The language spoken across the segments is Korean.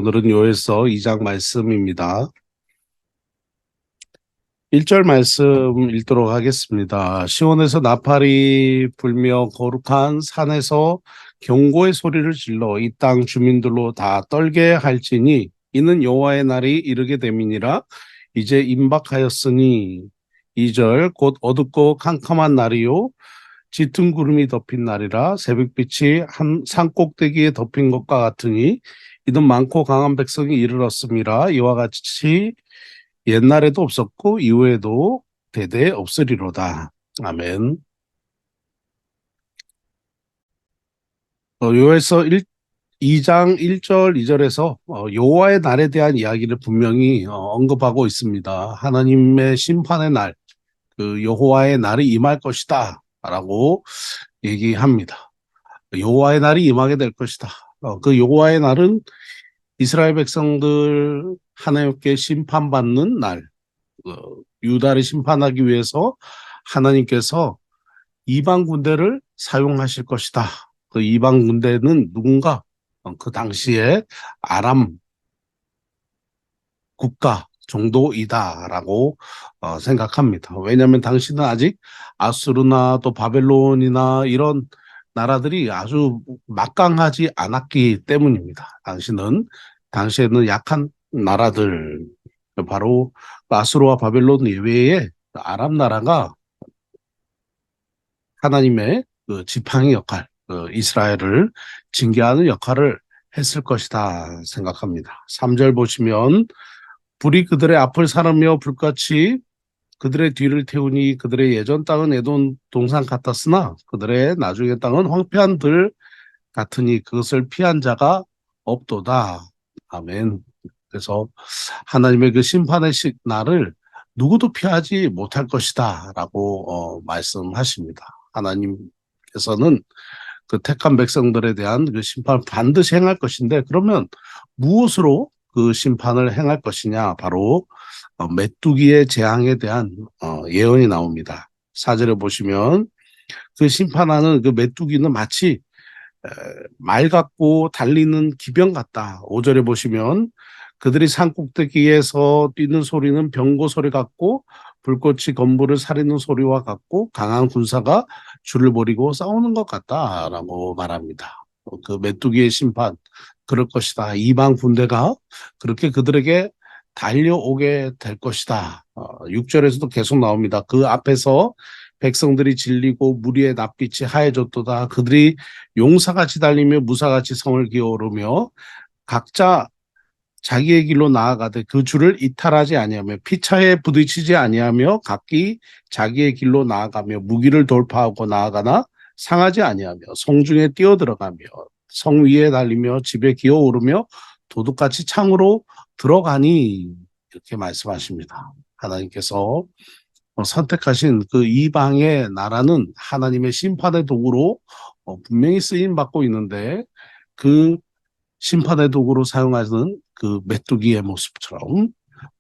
오늘은 요엘서 2장 말씀입니다. 1절 말씀 읽도록 하겠습니다. 시온에서 나팔이 불며 거룩한 산에서 경고의 소리를 질러 이 땅 주민들로 다 떨게 할지니 이는 여호와의 날이 이르게 됨이니라. 이제 임박하였으니 2절 곧 어둡고 캄캄한 날이요 짙은 구름이 덮인 날이라 새벽빛이 한 산꼭대기에 덮인 것과 같으니 이는 많고 강한 백성이 이르렀음이라. 이와 같이 옛날에도 없었고 이후에도 대대 없으리로다. 아멘. 요에서 2장 1절 2절에서 여호와의 날에 대한 이야기를 분명히 언급하고 있습니다. 하나님의 심판의 날, 그 여호와의 날이 임할 것이다 라고 얘기합니다. 여호와의 날이 임하게 될 것이다. 그 여호와의 날은 이스라엘 백성들 하나님께 심판받는 날, 유다를 심판하기 위해서 하나님께서 이방 군대를 사용하실 것이다. 그 이방 군대는 누군가? 그 당시에 아람 국가 정도이다라고 생각합니다. 왜냐하면 당시는 아직 아수르나 또 바벨론이나 이런 나라들이 아주 막강하지 않았기 때문입니다. 당시에는 약한 나라들, 바로 아수르와 바벨론 예외에 아랍 나라가 하나님의 그 지팡이 역할, 이스라엘을 징계하는 역할을 했을 것이다 생각합니다. 3절 보시면 불이 그들의 앞을 사르며 불같이 그들의 뒤를 태우니 그들의 예전 땅은 에돔 동산 같았으나 그들의 나중의 땅은 황폐한 들 같으니 그것을 피한 자가 없도다. 아멘. 그래서 하나님의 그 심판의 날을 누구도 피하지 못할 것이다 라고 말씀하십니다. 하나님께서는 그 택한 백성들에 대한 그 심판을 반드시 행할 것인데, 그러면 무엇으로 그 심판을 행할 것이냐? 바로 메뚜기의 재앙에 대한 예언이 나옵니다. 4절에 보시면 그 심판하는 그 메뚜기는 마치 말 같고 달리는 기병 같다. 5절에 보시면 그들이 산꼭대기에서 뛰는 소리는 병고 소리 같고 불꽃이 건물을 사리는 소리와 같고 강한 군사가 줄을 버리고 싸우는 것 같다라고 말합니다. 그 메뚜기의 심판 그럴 것이다. 이방 군대가 그렇게 그들에게 달려오게 될 것이다. 6절에서도 계속 나옵니다. 그 앞에서 백성들이 질리고 무리의 낯빛이 하얘졌도다. 그들이 용사같이 달리며 무사같이 성을 기어오르며 각자 자기의 길로 나아가되 그 줄을 이탈하지 아니하며 피차에 부딪히지 아니하며 각기 자기의 길로 나아가며 무기를 돌파하고 나아가나 상하지 아니하며 성중에 뛰어들어가며 성 위에 달리며 집에 기어오르며 도둑같이 창으로 들어가니 이렇게 말씀하십니다. 하나님께서 선택하신 그 이방의 나라는 하나님의 심판의 도구로 분명히 쓰임 받고 있는데, 그 심판의 도구로 사용하는 그 메뚜기의 모습처럼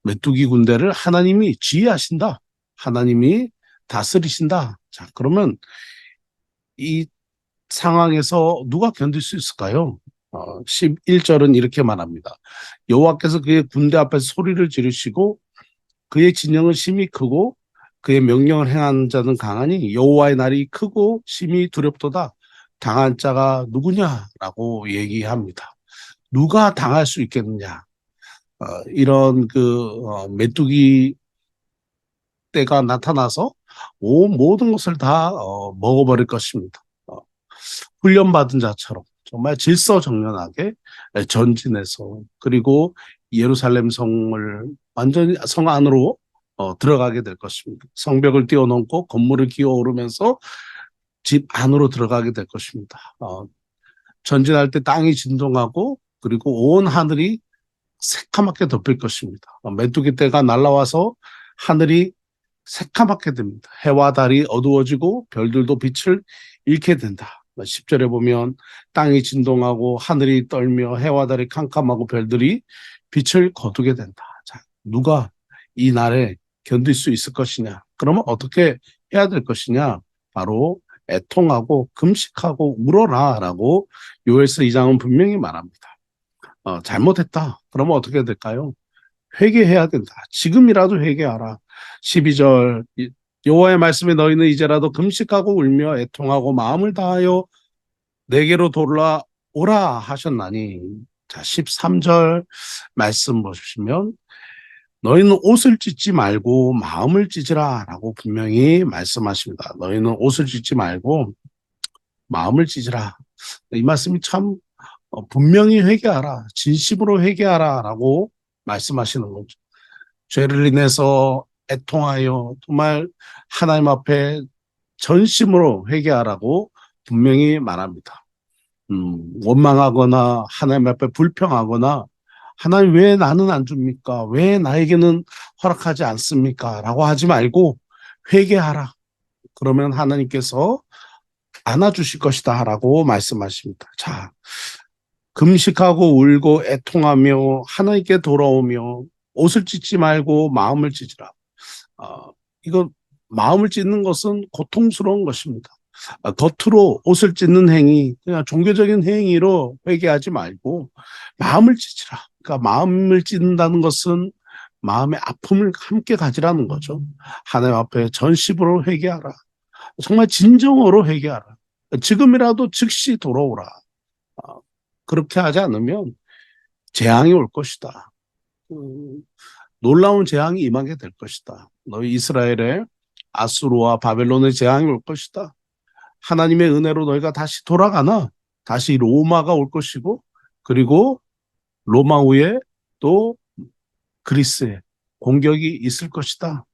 메뚜기 군대를 하나님이 지휘하신다. 하나님이 다스리신다. 자, 그러면 이 상황에서 누가 견딜 수 있을까요? 11절은 이렇게 말합니다. 여호와께서 그의 군대 앞에서 소리를 지르시고 그의 진영은 심히 크고 그의 명령을 행하는 자는 강하니 여호와의 날이 크고 심히 두렵도다. 당한 자가 누구냐라고 얘기합니다. 누가 당할 수 있겠느냐? 이런 메뚜기 때가 나타나서 모든 것을 다 먹어버릴 것입니다. 훈련받은 자처럼 정말 질서정연하게 전진해서, 그리고 예루살렘 성을 완전히 성 안으로 들어가게 될 것입니다. 성벽을 뛰어넘고 건물을 기어오르면서 집 안으로 들어가게 될 것입니다. 전진할 때 땅이 진동하고 그리고 온 하늘이 새카맣게 덮일 것입니다. 메뚜기 떼가 날아와서 하늘이 새카맣게 됩니다. 해와 달이 어두워지고 별들도 빛을 잃게 된다. 10절에 보면 땅이 진동하고 하늘이 떨며 해와 달이 캄캄하고 별들이 빛을 거두게 된다. 자, 누가 이 날에 견딜 수 있을 것이냐? 그러면 어떻게 해야 될 것이냐? 바로 애통하고 금식하고 울어라라고 요엘서 2장은 분명히 말합니다. 잘못했다. 그러면 어떻게 될까요? 회개해야 된다. 지금이라도 회개하라. 12절 여호와의 말씀에 너희는 이제라도 금식하고 울며 애통하고 마음을 다하여 내게로 돌아오라 하셨나니. 자, 13절 말씀 보시면 너희는 옷을 찢지 말고 마음을 찢으라 라고 분명히 말씀하십니다. 너희는 옷을 찢지 말고 마음을 찢으라. 이 말씀이 참 분명히 회개하라, 진심으로 회개하라 라고 말씀하시는 거죠. 죄를 인해서 애통하여 정말 하나님 앞에 전심으로 회개하라고 분명히 말합니다. 원망하거나 하나님 앞에 불평하거나 하나님 왜 나는 안 줍니까? 왜 나에게는 허락하지 않습니까? 라고 하지 말고 회개하라. 그러면 하나님께서 안아주실 것이다 라고 말씀하십니다. 자, 금식하고 울고 애통하며 하나님께 돌아오며 옷을 찢지 말고 마음을 찢으라. 이거 마음을 찢는 것은 고통스러운 것입니다. 겉으로 옷을 찢는 행위, 그냥 종교적인 행위로 회개하지 말고 마음을 찢으라. 그러니까 마음을 찢는다는 것은 마음의 아픔을 함께 가지라는 거죠. 하나님 앞에 전심으로 회개하라. 정말 진정으로 회개하라. 지금이라도 즉시 돌아오라. 그렇게 하지 않으면 재앙이 올 것이다. 놀라운 재앙이 임하게 될 것이다. 너희 이스라엘의 아수르와 바벨론의 재앙이 올 것이다. 하나님의 은혜로 너희가 다시 돌아가나 다시 로마가 올 것이고 그리고 로마 후에 또 그리스에 공격이 있을 것이다.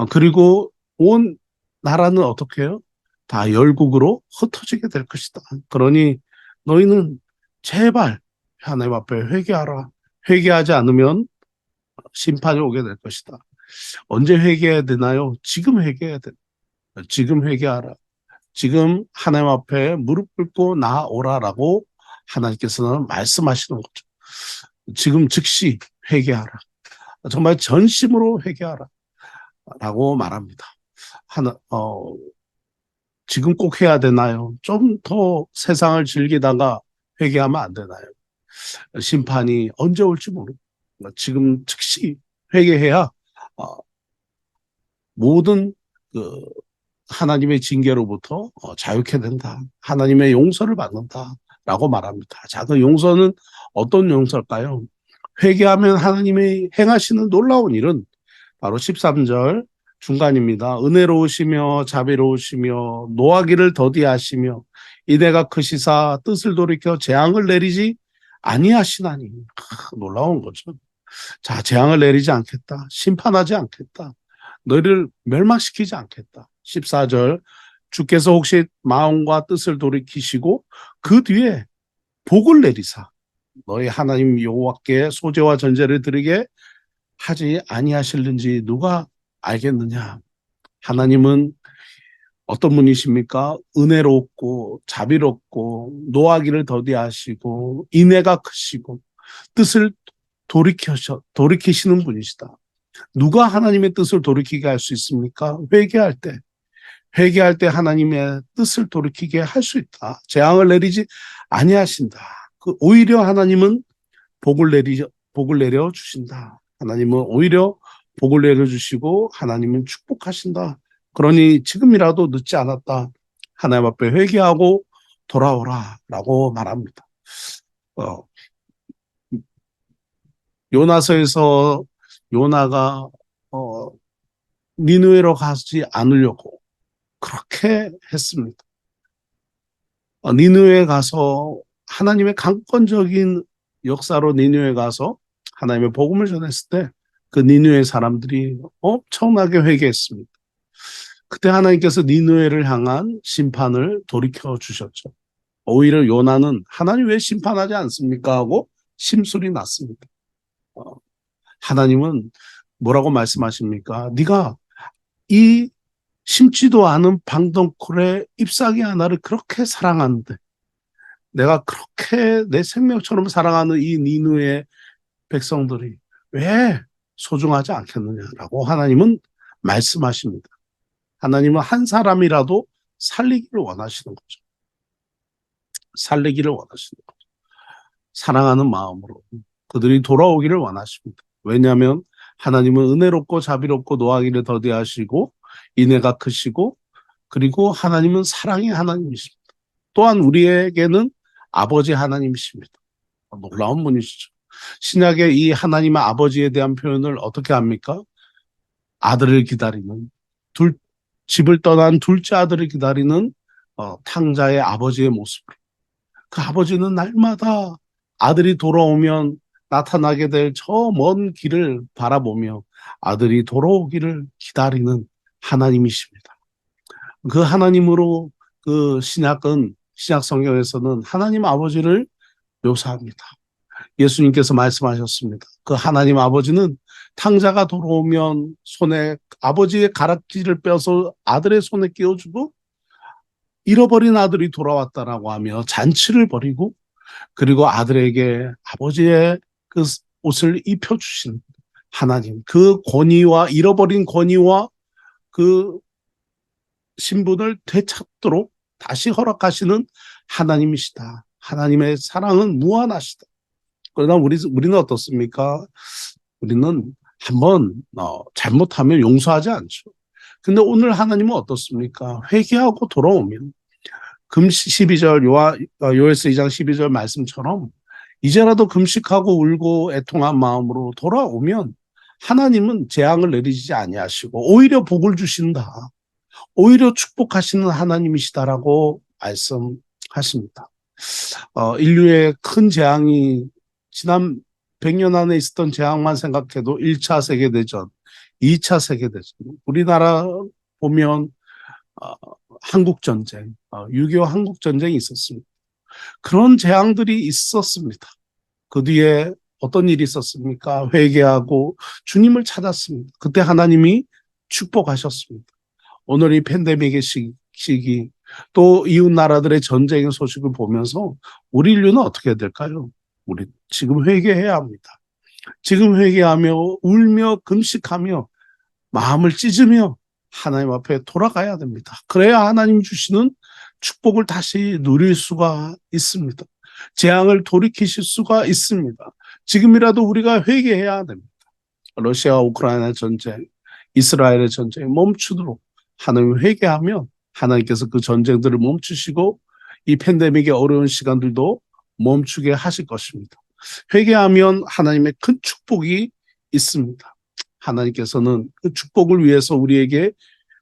그리고 온 나라는 어떻게 해요? 다 열국으로 흩어지게 될 것이다. 그러니 너희는 제발 하나님 앞에 회개하라. 회개하지 않으면 심판이 오게 될 것이다. 언제 회개해야 되나요? 지금 회개해야 돼. 지금 회개하라. 지금 하나님 앞에 무릎 꿇고 나아오라라고 하나님께서는 말씀하시는 거죠. 지금 즉시 회개하라. 정말 전심으로 회개하라. 라고 말합니다. 지금 꼭 해야 되나요? 좀 더 세상을 즐기다가 회개하면 안 되나요? 심판이 언제 올지 모르고 지금 즉시 회개해야 모든 그 하나님의 징계로부터 자유케 된다. 하나님의 용서를 받는다라고 말합니다. 자, 그 용서는 어떤 용서일까요? 회개하면 하나님의 행하시는 놀라운 일은 바로 13절 중간입니다. 은혜로우시며 자비로우시며 노하기를 더디하시며 이내가 크시사 뜻을 돌이켜 재앙을 내리지 아니하시나니. 놀라운 거죠. 자, 재앙을 내리지 않겠다. 심판하지 않겠다. 너희를 멸망시키지 않겠다. 14절 주께서 혹시 마음과 뜻을 돌이키시고 그 뒤에 복을 내리사 너희 하나님 여호와께 소제와 전제를 드리게 하지 아니하실는지 누가 알겠느냐. 하나님은 어떤 분이십니까? 은혜롭고 자비롭고 노하기를 더디하시고 인애가 크시고 뜻을 돌이키시는 분이시다. 누가 하나님의 뜻을 돌이키게 할 수 있습니까? 회개할 때 하나님의 뜻을 돌이키게 할 수 있다. 재앙을 내리지 아니하신다. 오히려 하나님은 복을 내려 주신다. 하나님은 오히려 복을 내려 주시고 하나님은 축복하신다. 그러니 지금이라도 늦지 않았다. 하나님 앞에 회개하고 돌아오라라고 말합니다. 요나서에서 요나가 니느웨로 가지 않으려고 그렇게 했습니다. 니느웨에 가서 하나님의 강권적인 역사로 니느웨에 가서 하나님의 복음을 전했을 때 그 니느웨 사람들이 엄청나게 회개했습니다. 그때 하나님께서 니느웨를 향한 심판을 돌이켜 주셨죠. 오히려 요나는 하나님 왜 심판하지 않습니까? 하고 심술이 났습니다. 하나님은 뭐라고 말씀하십니까? 네가 이 심지도 않은 방덩굴에 잎사귀 하나를 그렇게 사랑하는데 내가 그렇게 내 생명처럼 사랑하는 이 니느웨 백성들이 왜 소중하지 않겠느냐라고 하나님은 말씀하십니다. 하나님은 한 사람이라도 살리기를 원하시는 거죠. 살리기를 원하시는 거죠. 사랑하는 마음으로 그들이 돌아오기를 원하십니다. 왜냐하면 하나님은 은혜롭고 자비롭고 노하기를 더디하시고 인애가 크시고 그리고 하나님은 사랑의 하나님이십니다. 또한 우리에게는 아버지 하나님이십니다. 놀라운 분이시죠. 신약의 이 하나님의 아버지에 대한 표현을 어떻게 합니까? 아들을 기다리는 집을 떠난 둘째 아들을 기다리는 탕자의 아버지의 모습으로 그 아버지는 날마다 아들이 돌아오면 나타나게 될 저 먼 길을 바라보며 아들이 돌아오기를 기다리는 하나님이십니다. 그 하나님으로 그 신약 성경에서는 하나님 아버지를 묘사합니다. 예수님께서 말씀하셨습니다. 그 하나님 아버지는 탕자가 돌아오면 손에 아버지의 가락지를 빼서 아들의 손에 끼워주고 잃어버린 아들이 돌아왔다라고 하며 잔치를 벌이고 그리고 아들에게 아버지의 그 옷을 입혀주신 하나님, 그 권위와 잃어버린 권위와 그 신분을 되찾도록 다시 허락하시는 하나님이시다. 하나님의 사랑은 무한하시다. 그러나 우리는 어떻습니까? 우리는 한번 잘못하면 용서하지 않죠. 근데 오늘 하나님은 어떻습니까? 회개하고 돌아오면 금식 12절 요에스 2장 12절 말씀처럼 이제라도 금식하고 울고 애통한 마음으로 돌아오면 하나님은 재앙을 내리지 아니하시고 오히려 복을 주신다. 오히려 축복하시는 하나님이시다라고 말씀하십니다. 인류의 큰 재앙이 지난 100년 안에 있었던 재앙만 생각해도 1차 세계대전, 2차 세계대전, 우리나라 보면 한국전쟁, 6.25 한국전쟁이 있었습니다. 그런 재앙들이 있었습니다. 그 뒤에 어떤 일이 있었습니까? 회개하고 주님을 찾았습니다. 그때 하나님이 축복하셨습니다. 오늘 이 팬데믹의 시기, 또 이웃 나라들의 전쟁의 소식을 보면서 우리 인류는 어떻게 해야 될까요? 우리 지금 회개해야 합니다. 지금 회개하며 울며 금식하며 마음을 찢으며 하나님 앞에 돌아가야 됩니다. 그래야 하나님 주시는 축복을 다시 누릴 수가 있습니다. 재앙을 돌이키실 수가 있습니다. 지금이라도 우리가 회개해야 됩니다. 러시아와 우크라이나 전쟁, 이스라엘의 전쟁이 멈추도록 하나님 회개하면 하나님께서 그 전쟁들을 멈추시고 이 팬데믹의 어려운 시간들도 멈추게 하실 것입니다. 회개하면 하나님의 큰 축복이 있습니다. 하나님께서는 그 축복을 위해서 우리에게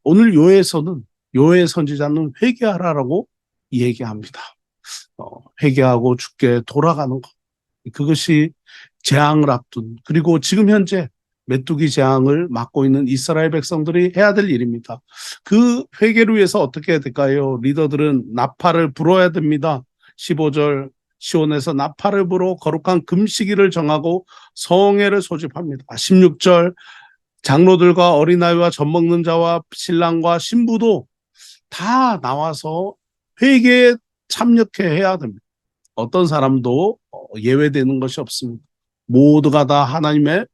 오늘 요에서는 요의 선지자는 회개하라라고 얘기합니다. 회개하고 주께 돌아가는 것. 그것이 재앙을 앞둔 그리고 지금 현재 메뚜기 재앙을 맡고 있는 이스라엘 백성들이 해야 될 일입니다. 그 회개를 위해서 어떻게 해야 될까요? 리더들은 나팔을 불어야 됩니다. 15절 시온에서 나팔을 불어 거룩한 금식일을 정하고 성회를 소집합니다. 16절 장로들과 어린아이와 젖먹는 자와 신랑과 신부도 다 나와서 회개에 참여해야 됩니다. 어떤 사람도 예외되는 것이 없습니다. 모두가 다 하나님의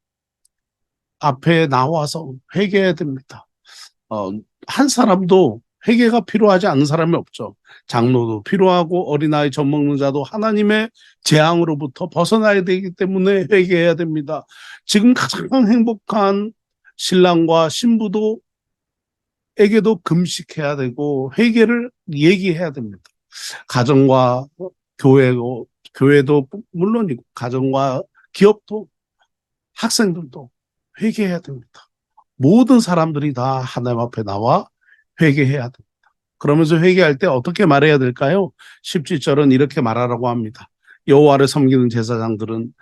앞에 나와서 회개해야 됩니다. 한 사람도 회개가 필요하지 않은 사람이 없죠. 장로도 필요하고 어린아이 젖먹는 자도 하나님의 재앙으로부터 벗어나야 되기 때문에 회개해야 됩니다. 지금 가장 행복한 신랑과 신부도 에게도 금식해야 되고 회개를 얘기해야 됩니다. 가정과 교회도 물론이고 가정과 기업도 학생들도 회개해야 됩니다. 모든 사람들이 다 하나님 앞에 나와 회개해야 됩니다. 그러면서 회개할 때 어떻게 말해야 될까요? 17절은 이렇게 말하라고 합니다. 여호와를 섬기는 제사장들은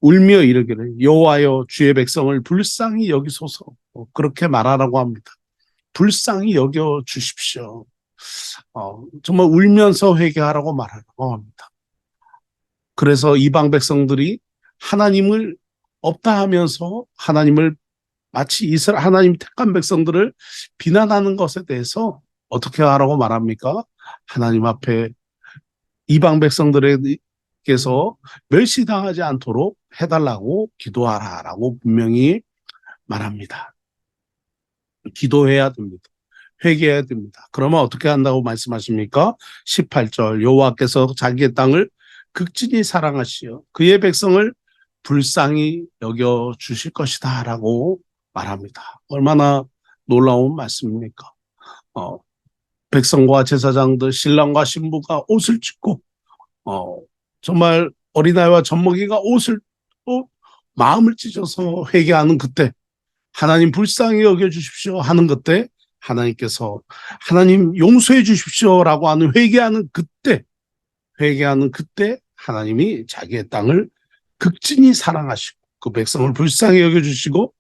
울며 이르기를 여호와여 주의 백성을 불쌍히 여기소서 그렇게 말하라고 합니다. 불쌍히 여겨 주십시오. 정말 울면서 회개하라고 말하라고 합니다. 그래서 이방 백성들이 하나님을 없다 하면서 하나님을 마치 하나님 택한 백성들을 비난하는 것에 대해서 어떻게 하라고 말합니까? 하나님 앞에 이방 백성들에게서 멸시당하지 않도록 해달라고 기도하라라고 분명히 말합니다. 기도해야 됩니다. 회개해야 됩니다. 그러면 어떻게 한다고 말씀하십니까? 18절 여호와께서 자기의 땅을 극진히 사랑하시어 그의 백성을 불쌍히 여겨 주실 것이다 라고 말합니다. 얼마나 놀라운 말씀입니까? 어, 백성과 제사장들, 신랑과 신부가 옷을 찢고 어, 정말 어린아이와 젖먹이가 옷을 또 마음을 찢어서 회개하는 그때 하나님 불쌍히 여겨주십시오 하는 그때 하나님께서 하나님 용서해 주십시오라고 하는 회개하는 그때 하나님이 자기의 땅을 극진히 사랑하시고 그 백성을 불쌍히 여겨주시고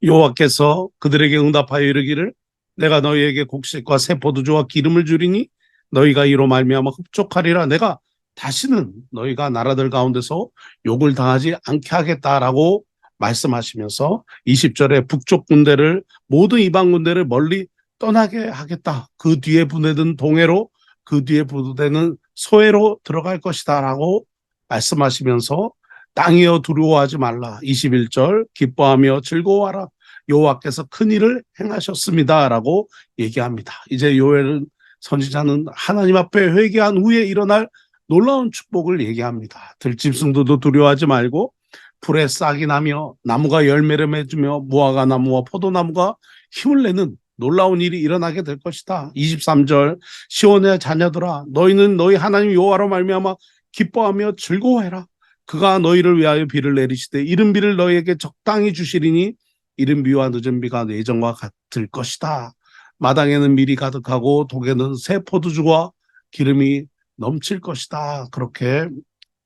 여호와께서 그들에게 응답하여 이르기를 내가 너희에게 곡식과 새 포도주와 기름을 주리니 너희가 이로 말미암아 흡족하리라. 내가 다시는 너희가 나라들 가운데서 욕을 당하지 않게 하겠다라고 말씀하시면서 20절에 북쪽 군대를 모든 이방 군대를 멀리 떠나게 하겠다. 그 뒤에 보내던 동해로 그 뒤에 부대는 소해로 들어갈 것이다라고 말씀하시면서 땅이여 두려워하지 말라. 21절 기뻐하며 즐거워하라. 여호와께서 큰 일을 행하셨습니다라고 얘기합니다. 이제 요엘 선지자는 하나님 앞에 회개한 후에 일어날 놀라운 축복을 얘기합니다. 들짐승도 두려워하지 말고 풀에 싹이 나며 나무가 열매를 맺으며 무화과 나무와 포도나무가 힘을 내는 놀라운 일이 일어나게 될 것이다. 23절 시온의 자녀들아 너희는 너희 하나님 여호와로 말미암아 기뻐하며 즐거워해라. 그가 너희를 위하여 비를 내리시되 이른 비를 너희에게 적당히 주시리니 이른 비와 늦은 비가 내정과 같을 것이다. 마당에는 밀이 가득하고 독에는 새 포도주와 기름이 넘칠 것이다. 그렇게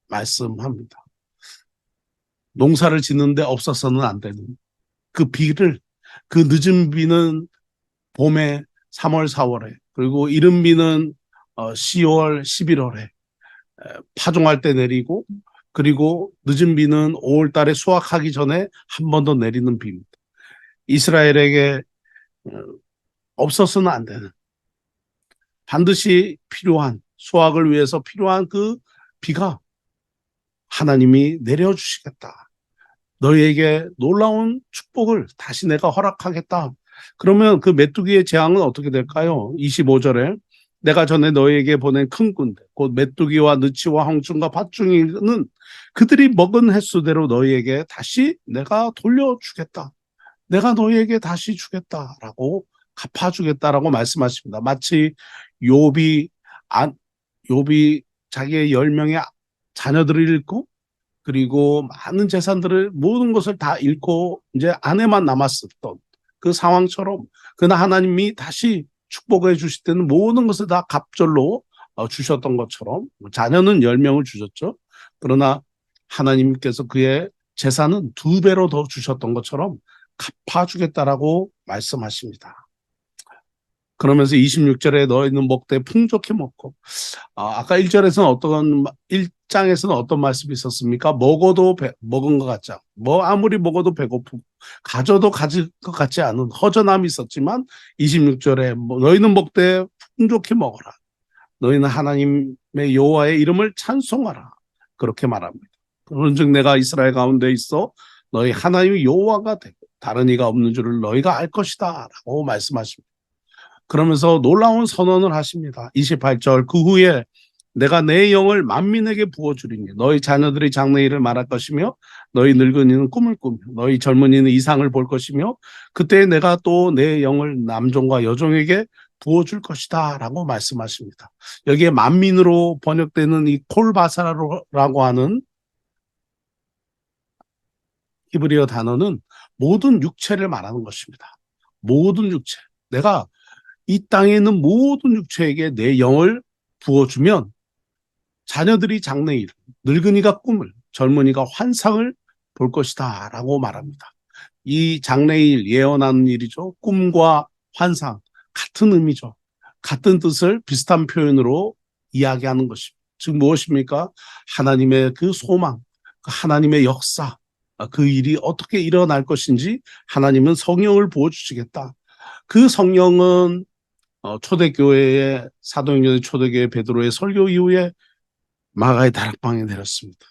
말씀합니다. 농사를 짓는데 없어서는 안 되는 그 비를 그 늦은 비는 봄에 3월, 4월에 그리고 이른 비는 10월, 11월에 파종할 때 내리고 그리고 늦은 비는 5월 달에 수확하기 전에 한 번 더 내리는 비입니다. 이스라엘에게 없어서는 안 되는 반드시 필요한 수확을 위해서 필요한 그 비가 하나님이 내려주시겠다. 너희에게 놀라운 축복을 다시 내가 허락하겠다. 그러면 그 메뚜기의 재앙은 어떻게 될까요? 25절에 내가 전에 너희에게 보낸 큰 군대 곧 메뚜기와 느치와 홍충과 팥중이는 그들이 먹은 횟수대로 너희에게 다시 내가 돌려주겠다. 내가 너희에게 다시 주겠다라고 갚아주겠다라고 말씀하십니다. 마치 욥이 자기의 10명의 자녀들을 잃고 그리고 많은 재산들을 모든 것을 다 잃고 이제 아내만 남았었던 그 상황처럼 그러나 하나님이 다시 축복해 주실 때는 모든 것을 다 갑절로 주셨던 것처럼 자녀는 10명을 주셨죠. 그러나 하나님께서 그의 재산은 2배로 더 주셨던 것처럼 갚아주겠다라고 말씀하십니다. 그러면서 26절에 너희는 먹되 풍족히 먹고 아까 1장에서는 어떤 말씀이 있었습니까? 먹어도 먹은 것 같지 않고 뭐 아무리 먹어도 배고프고 가져도 가질 것 같지 않은 허전함이 있었지만 26절에 너희는 먹되 풍족히 먹어라. 너희는 하나님의 여호와의 이름을 찬송하라. 그렇게 말합니다. 그런즉 내가 이스라엘 가운데 있어 너희 하나님의 여호와가 되고 다른 이가 없는 줄을 너희가 알 것이다 라고 말씀하십니다. 그러면서 놀라운 선언을 하십니다. 28절 그 후에 내가 내 영을 만민에게 부어주리니 너희 자녀들이 장래일을 말할 것이며 너희 늙은이는 꿈을 꾸며 너희 젊은이는 이상을 볼 것이며 그때 내가 또 내 영을 남종과 여종에게 부어줄 것이다 라고 말씀하십니다. 여기에 만민으로 번역되는 이 콜바사라고 하는 히브리어 단어는 모든 육체를 말하는 것입니다. 모든 육체. 내가 이 땅에 있는 모든 육체에게 내 영을 부어주면 자녀들이 장래일, 늙은이가 꿈을, 젊은이가 환상을 볼 것이다 라고 말합니다. 이 장래일 예언하는 일이죠. 꿈과 환상 같은 의미죠. 같은 뜻을 비슷한 표현으로 이야기하는 것입니다. 즉 무엇입니까? 하나님의 그 소망, 하나님의 역사, 그 일이 어떻게 일어날 것인지 하나님은 성령을 부어주시겠다. 그 성령은 초대교회의 사도행전의 초대교회 베드로의 설교 이후에 마가의 다락방에 내렸습니다.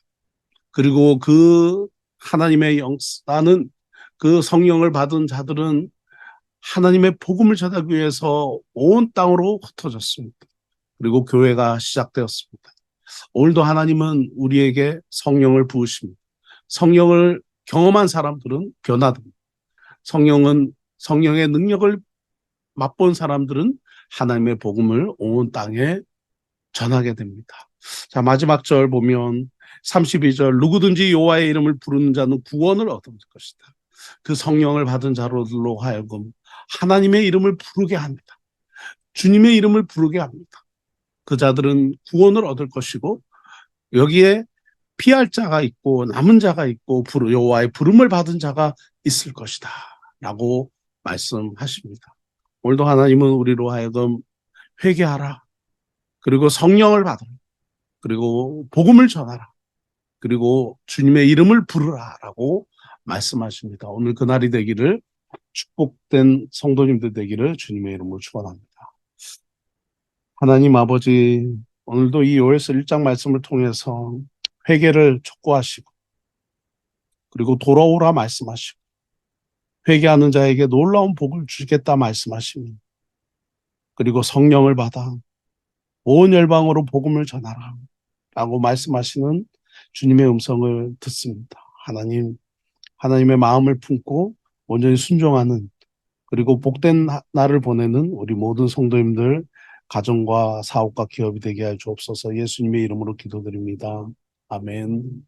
그리고 그 하나님의 역사는 그 성령을 받은 자들은 하나님의 복음을 전하기 위해서 온 땅으로 흩어졌습니다. 그리고 교회가 시작되었습니다. 오늘도 하나님은 우리에게 성령을 부으십니다. 성령을 경험한 사람들은 변화됩니다. 성령의 능력을 맛본 사람들은 하나님의 복음을 온 땅에 전하게 됩니다. 자, 마지막 절 보면 32절, 누구든지 여호와의 이름을 부르는 자는 구원을 얻을 것이다. 그 성령을 받은 자로들로 하여금 하나님의 이름을 부르게 합니다. 주님의 이름을 부르게 합니다. 그 자들은 구원을 얻을 것이고, 여기에 피할 자가 있고 남은 자가 있고 여호와의 부름을 받은 자가 있을 것이다 라고 말씀하십니다. 오늘도 하나님은 우리로 하여금 회개하라, 그리고 성령을 받으라, 그리고 복음을 전하라, 그리고 주님의 이름을 부르라라고 말씀하십니다. 오늘 그날이 되기를, 축복된 성도님들 되기를 주님의 이름으로 축원합니다. 하나님 아버지, 오늘도 이 요에서 1장 말씀을 통해서 회개를 촉구하시고, 그리고 돌아오라 말씀하시고, 회개하는 자에게 놀라운 복을 주겠다 말씀하십니다. 그리고 성령을 받아 온 열방으로 복음을 전하라 라고 말씀하시는 주님의 음성을 듣습니다. 하나님의 마음을 품고 온전히 순종하는, 그리고 복된 날을 보내는 우리 모든 성도님들, 가정과 사업과 기업이 되게 해 주옵소서. 예수님의 이름으로 기도드립니다. 아멘.